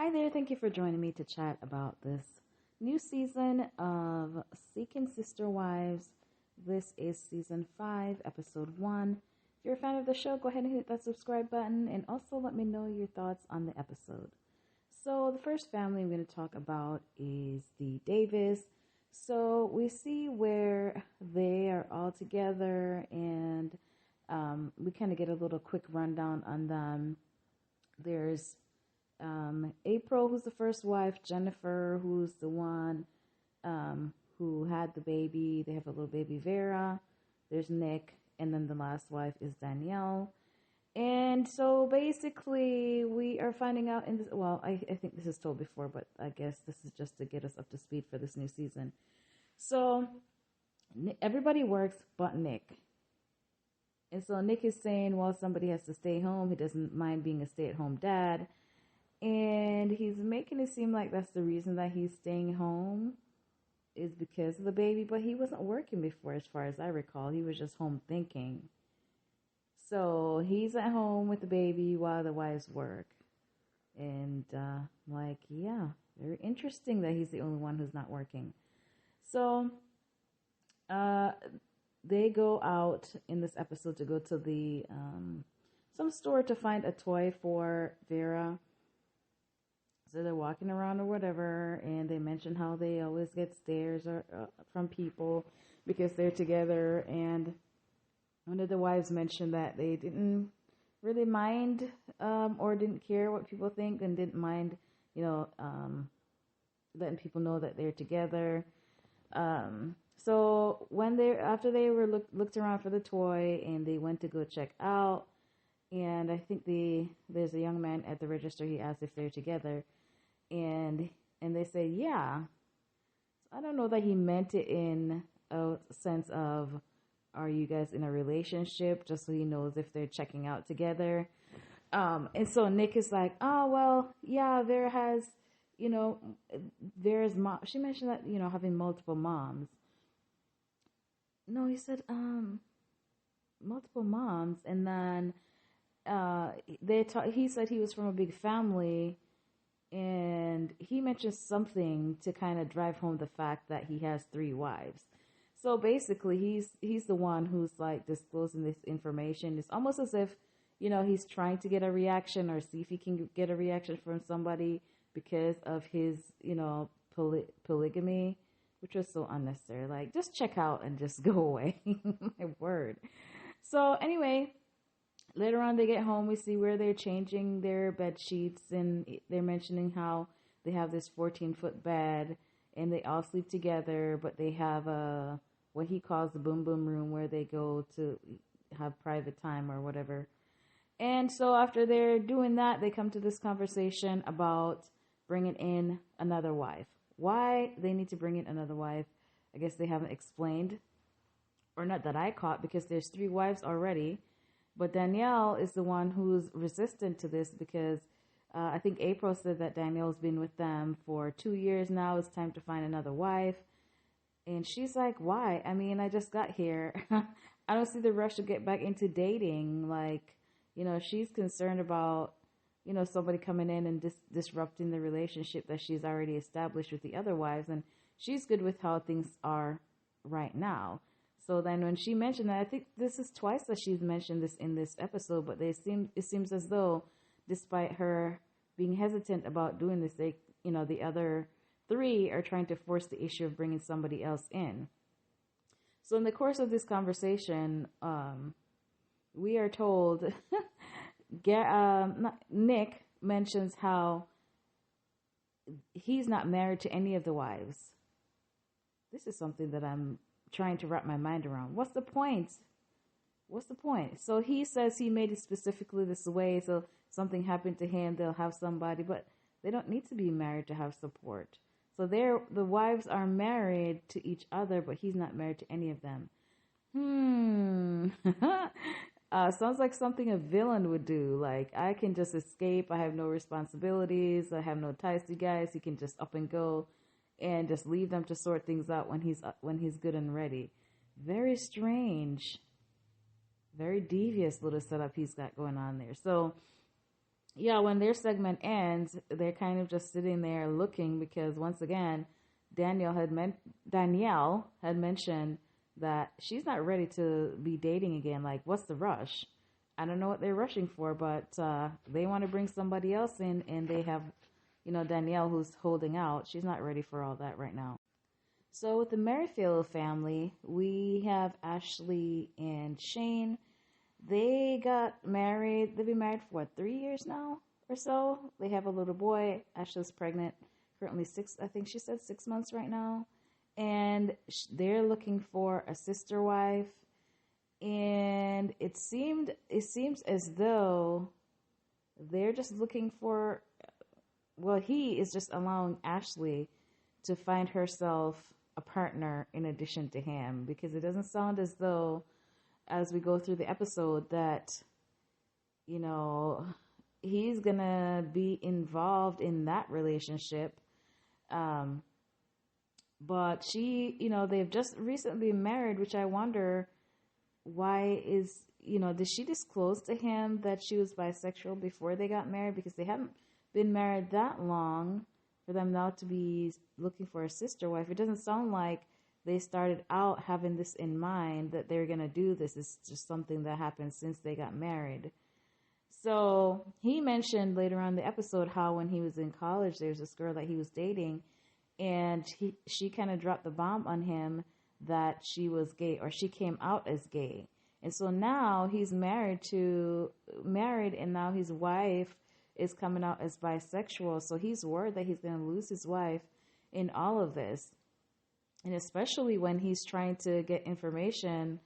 Hi there, thank you for joining me to chat about this new season of Seeking Sister Wives. This is season 5, episode 1. If you're a fan of the show, go ahead and hit that subscribe button and also let me know your thoughts on the episode. So, the first family I'm going to talk about is the Davis. So, we see where they are all together and we kind of get a little quick rundown on them. There's April, who's the first wife, Jennifer, who's the one who had the baby. They have a little baby, Vera. There's Nick, and then the last wife is Danielle. And so basically, we are finding out in this. Well, I think this is told before, but I guess this is just to get us up to speed for this new season. So everybody works but Nick. And so Nick is saying, well, somebody has to stay home. He doesn't mind being a stay-at-home dad. And he's making it seem like that's the reason that he's staying home is because of the baby. But he wasn't working before, as far as I recall. He was just home thinking. So he's at home with the baby while the wives work. And yeah, very interesting that he's the only one who's not working. So they go out in this episode to go to the some store to find a toy for Vera. So they're walking around or whatever, and they mention how they always get stares from people because they're together. And one of the wives mentioned that they didn't really mind or didn't care what people think and didn't mind, letting people know that they're together. So when after they were looked around for the toy and they went to go check out, and I think there's a young man at the register. He asked if they're together, and they say yeah. So I don't know that he meant it in a sense of, are you guys in a relationship? Just so he knows if they're checking out together. And so Nick is like, oh well, yeah. Vera has, Vera's mom. She mentioned that having multiple moms. No, he said multiple moms, and then he said he was from a big family, and he mentioned something to kind of drive home the fact that he has 3 wives. So basically, he's the one who's like disclosing this information. It's almost as if, he's trying to get a reaction or see if he can get a reaction from somebody because of his, polygamy, which was so unnecessary. Like, just check out and just go away. My word. So anyway, later on they get home, we see where they're changing their bed sheets, and they're mentioning how they have this 14-foot bed and they all sleep together, but they have what he calls the boom boom room where they go to have private time or whatever. And so after they're doing that, they come to this conversation about bringing in another wife. Why they need to bring in another wife, I guess they haven't explained, or not that I caught, because there's 3 wives already. But Danielle is the one who's resistant to this because I think April said that Danielle's been with them for 2 years now. It's time to find another wife. And she's like, why? I mean, I just got here. I don't see the rush to get back into dating. Like, she's concerned about, somebody coming in and disrupting the relationship that she's already established with the other wives. And she's good with how things are right now. So then when she mentioned that, I think this is twice that she's mentioned this in this episode, but it seems as though despite her being hesitant about doing this, the other 3 are trying to force the issue of bringing somebody else in. So in the course of this conversation, we are told Nick mentions how he's not married to any of the wives. This is something that I'm trying to wrap my mind around. What's the point? So he says he made it specifically this way, so something happened to him, they'll have somebody, but they don't need to be married to have support. So the wives are married to each other, but he's not married to any of them. Sounds like something a villain would do. Like, I can just escape, I have no responsibilities, I have no ties to you guys, he can just up and go and just leave them to sort things out when he's good and ready. Very strange. Very devious little setup he's got going on there. So yeah, when their segment ends, they're kind of just sitting there looking because once again, Danielle had mentioned that she's not ready to be dating again. Like, what's the rush? I don't know what they're rushing for, but they want to bring somebody else in, and they have, Danielle who's holding out. She's not ready for all that right now. So with the Merrifield family, we have Ashley and Shane. They got married. They've been married for what, 3 years now or so? They have a little boy. Ashley's pregnant, currently I think she said 6 months right now. And they're looking for a sister wife. And it seems as though they're just looking for, well, he is just allowing Ashley to find herself a partner in addition to him, because it doesn't sound as though, as we go through the episode, that, he's gonna be involved in that relationship. But she, they've just recently married, which I wonder why is, did she disclose to him that she was bisexual before they got married? Because they haven't been married that long for them now to be looking for a sister wife. It doesn't sound like they started out having this in mind, that they're going to do this. It's just something that happened since they got married. So he mentioned later on in the episode how when he was in college, there's this girl that he was dating, and she kind of dropped the bomb on him that she was gay, or she came out as gay. And so now he's married, and now his wife is coming out as bisexual. So he's worried that he's going to lose his wife in all of this. And especially when he's trying to get information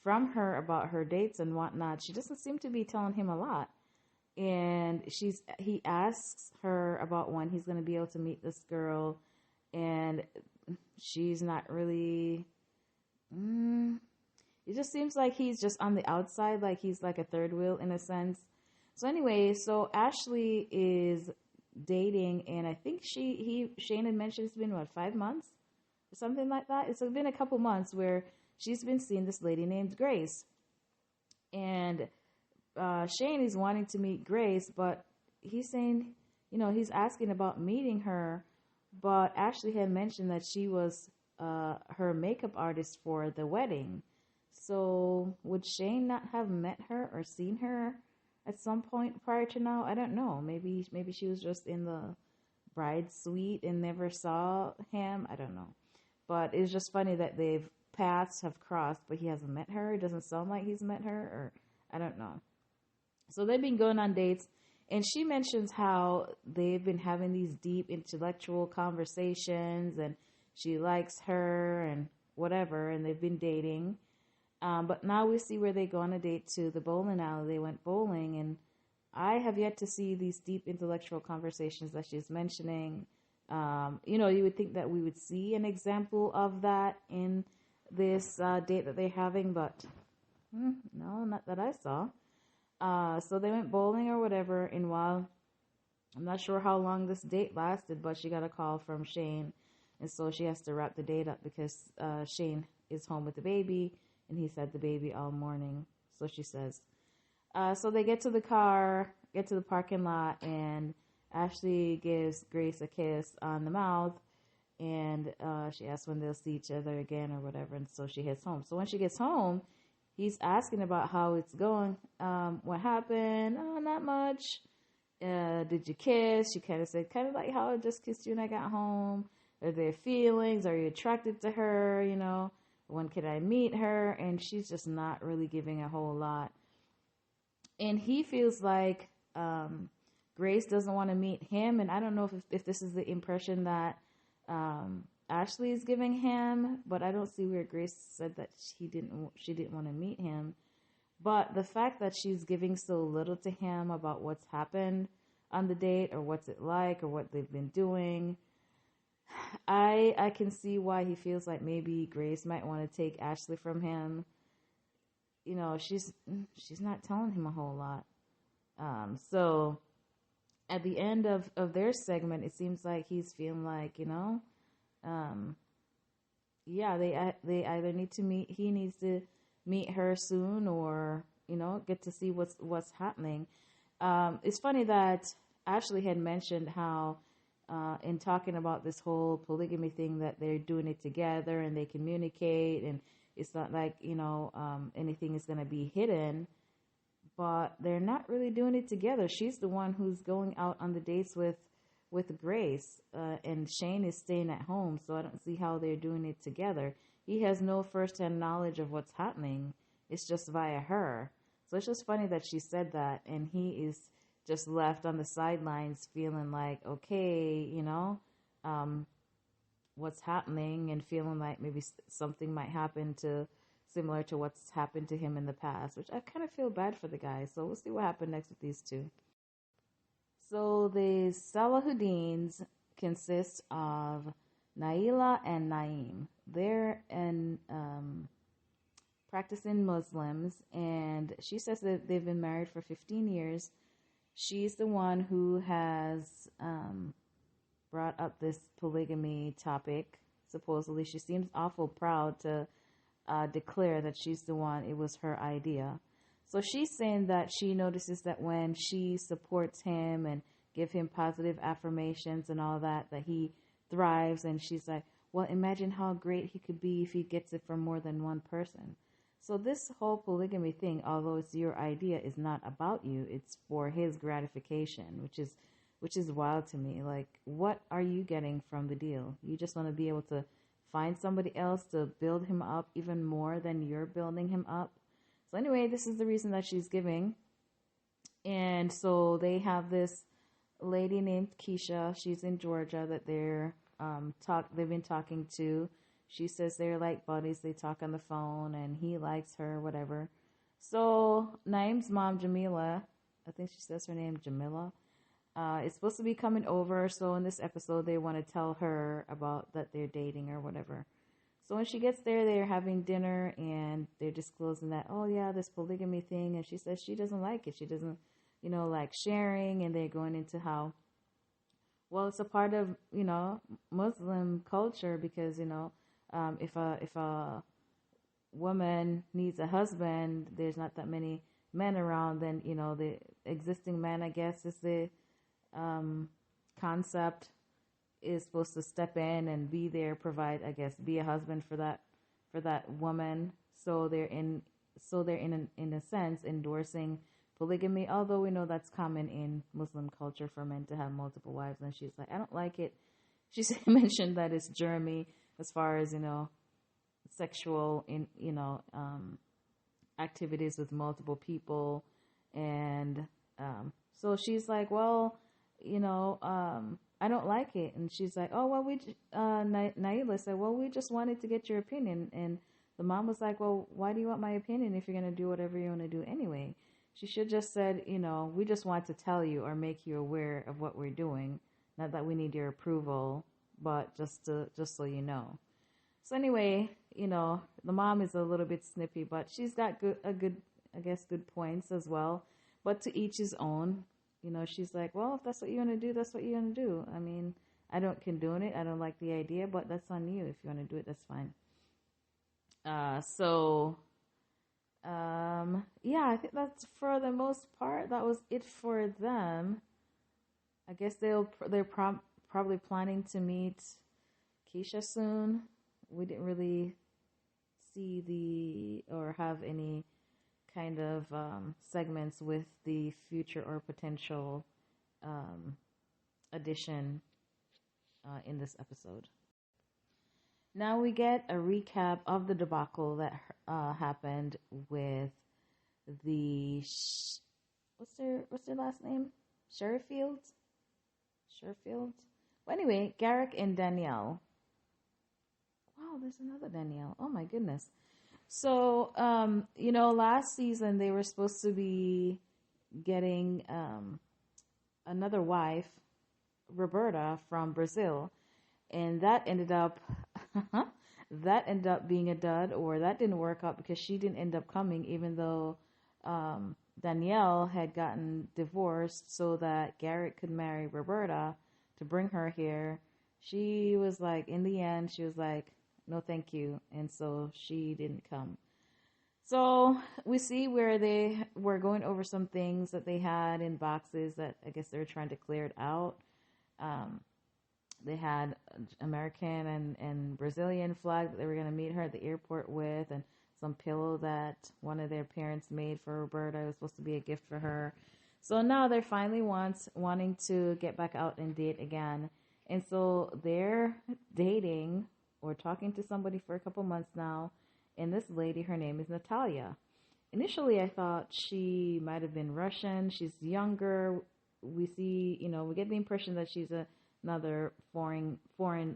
from her about her dates and whatnot, she doesn't seem to be telling him a lot. And he asks her about when he's going to be able to meet this girl, and she's not really. It just seems like he's just on the outside, like he's like a third wheel in a sense. So anyway, so Ashley is dating, and I think Shane had mentioned it's been 5 months or something like that. It's been a couple months where she's been seeing this lady named Grace, and Shane is wanting to meet Grace, but he's saying, he's asking about meeting her, but Ashley had mentioned that she was her makeup artist for the wedding. So would Shane not have met her or seen her at some point prior to now? I don't know. Maybe she was just in the bride suite and never saw him. I don't know. But it's just funny that paths have crossed, but he hasn't met her. It doesn't sound like he's met her, or I don't know. So they've been going on dates, and she mentions how they've been having these deep intellectual conversations, and she likes her and whatever, and they've been dating. But now we see where they go on a date to the bowling alley. They went bowling, and I have yet to see these deep intellectual conversations that she's mentioning. You would think that we would see an example of that in this date that they're having, but no, not that I saw. So they went bowling or whatever, and while I'm not sure how long this date lasted, but she got a call from Shane, and so she has to wrap the date up because Shane is home with the baby, and he's had the baby all morning, so she says. So they get to the parking lot, and Ashley gives Grace a kiss on the mouth, and she asks when they'll see each other again or whatever, and so she heads home. So when she gets home, he's asking about how it's going. What happened? Oh, not much. Did you kiss? She kind of said, kind of like how I just kissed you when I got home. Are there feelings? Are you attracted to her? When could I meet her? And she's just not really giving a whole lot. And he feels like Grace doesn't want to meet him. And I don't know if this is the impression that Ashley is giving him, but I don't see where Grace said that she didn't want to meet him. But the fact that she's giving so little to him about what's happened on the date, or what's it like, or what they've been doing, I can see why he feels like maybe Grace might want to take Ashley from him. She's not telling him a whole lot. So at the end of their segment, it seems like he's feeling like, they either need to meet, he needs to meet her soon, or, get to see what's happening. It's funny that Ashley had mentioned how, in talking about this whole polygamy thing, that they're doing it together and they communicate, and it's not like, anything is going to be hidden, but they're not really doing it together. She's the one who's going out on the dates with Grace, and Shane is staying at home, so I don't see how they're doing it together. He has no first-hand knowledge of what's happening. It's just via her. So it's just funny that she said that, and he is just left on the sidelines feeling like, okay, what's happening, and feeling like maybe something might happen similar to what's happened to him in the past, which I kind of feel bad for the guy. So we'll see what happens next with these two. So the Salahuddins consist of Nailah and Naeem. They're practicing Muslims, and she says that they've been married for 15 years. She's the one who has brought up this polygamy topic, supposedly. She seems awful proud to declare that she's the one, it was her idea. So she's saying that she notices that when she supports him and give him positive affirmations and all that, that he thrives. And she's like, well, imagine how great he could be if he gets it from more than one person. So this whole polygamy thing, although it's your idea, is not about you. It's for his gratification, which is wild to me. Like, what are you getting from the deal? You just want to be able to find somebody else to build him up even more than you're building him up. So anyway, this is the reason that she's giving. And so they have this lady named Keisha. She's in Georgia that they've been talking to. She says they're like buddies. They talk on the phone, and he likes her, whatever. So Naeem's mom, Jamila, I think she says her name, Jamila, is supposed to be coming over. So in this episode, they want to tell her about that they're dating or whatever. So when she gets there, they're having dinner, and they're disclosing that, oh yeah, this polygamy thing. And she says she doesn't like it. She doesn't, like sharing. And they're going into how, well, it's a part of, Muslim culture, because, if a woman needs a husband, there's not that many men around, then, the existing man, I guess, is the concept, is supposed to step in and be there, provide, I guess, be a husband for that woman. So they're in a sense endorsing polygamy, although we know that's common in Muslim culture for men to have multiple wives. And she's like, I don't like it. She mentioned that it's Jeremy as far as, sexual activities with multiple people. And so she's like, well, I don't like it. And she's like, oh, well, Nailah said, well, we just wanted to get your opinion. And the mom was like, well, why do you want my opinion if you're going to do whatever you want to do anyway? She should just said, we just want to tell you or make you aware of what we're doing. Not that we need your approval, but just so you know. So anyway, the mom is a little bit snippy, but she's got good points as well. But to each his own. She's like, well, if that's what you want to do, that's what you want to do. I mean, I don't condone it. I don't like the idea, but that's on you. If you want to do it, that's fine. Yeah, I think that's for the most part. That was it for them. I guess they're probably planning to meet Keisha soon. We didn't really see or have any kind of segments with the future or potential addition in this episode. Now we get a recap of the debacle that happened with the what's their last name? Sherfields. Well, anyway, Garrick and Danielle. Wow, there's another Danielle. Oh my goodness. So, last season they were supposed to be getting another wife, Roberta, from Brazil, and that ended up being a dud, or that didn't work out because she didn't end up coming, even though Danielle had gotten divorced so that Garrett could marry Roberta to bring her here. She was like, in the end, she was like, no, thank you. And so she didn't come. So we see where they were going over some things that they had in boxes that I guess they were trying to clear it out. Um, they had American and Brazilian flag that they were going to meet her at the airport with, and some pillow that one of their parents made for Roberta. It was supposed to be a gift for her. So now they're finally wanting to get back out and date again. And so they're dating or talking to somebody for a couple months now. And this lady, her name is Natalia. Initially, I thought she might have been Russian. She's younger. We see, we get the impression that she's another foreign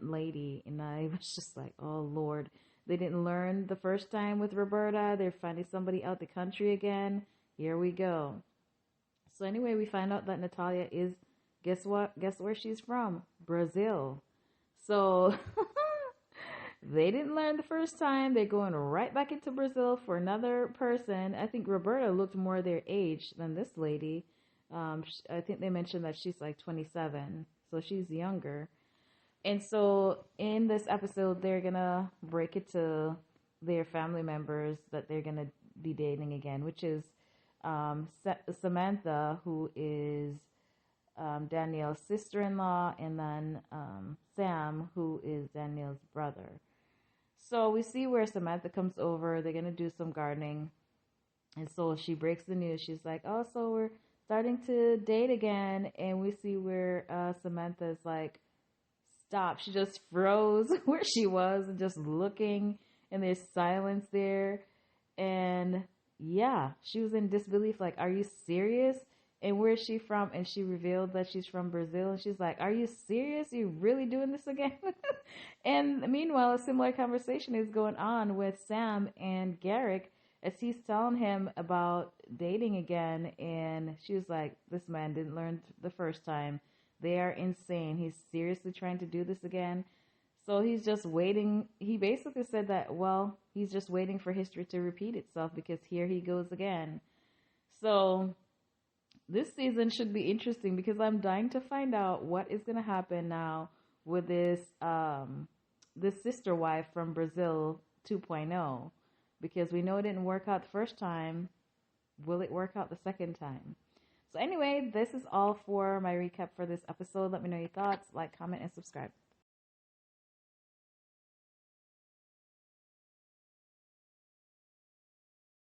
lady. And I was just like, oh, Lord. They didn't learn the first time with Roberta. They're finding somebody out the country again. Here we go. So anyway, we find out that Natalia is, guess what? Guess where she's from? Brazil. So they didn't learn the first time. They're going right back into Brazil for another person. I think Roberta looked more their age than this lady. I think they mentioned that she's like 27. So she's younger. And so in this episode, they're going to break it to their family members that they're going to be dating again, which is Samantha, who is Danielle's sister-in-law, and then Sam, who is Danielle's brother. So we see where Samantha comes over. They're going to do some gardening. And so she breaks the news. She's like, oh, so we're starting to date again. And we see where Samantha's like, stop. She just froze where she was and just looking, and there's silence there. And yeah, she was in disbelief, like, are you serious? And where is she from? And she revealed that she's from Brazil. And she's like, are you serious? You really doing this again? And meanwhile, a similar conversation is going on with Sam and Garrick as he's telling him about dating again. And she was like, this man didn't learn the first time. They are insane. He's seriously trying to do this again. So he's just waiting. He basically said that, well, he's just waiting for history to repeat itself because here he goes again. So this season should be interesting because I'm dying to find out what is going to happen now with this this sister wife from Brazil 2.0, because we know it didn't work out the first time. Will it work out the second time? So anyway, this is all for my recap for this episode. Let me know your thoughts, like, comment, and subscribe.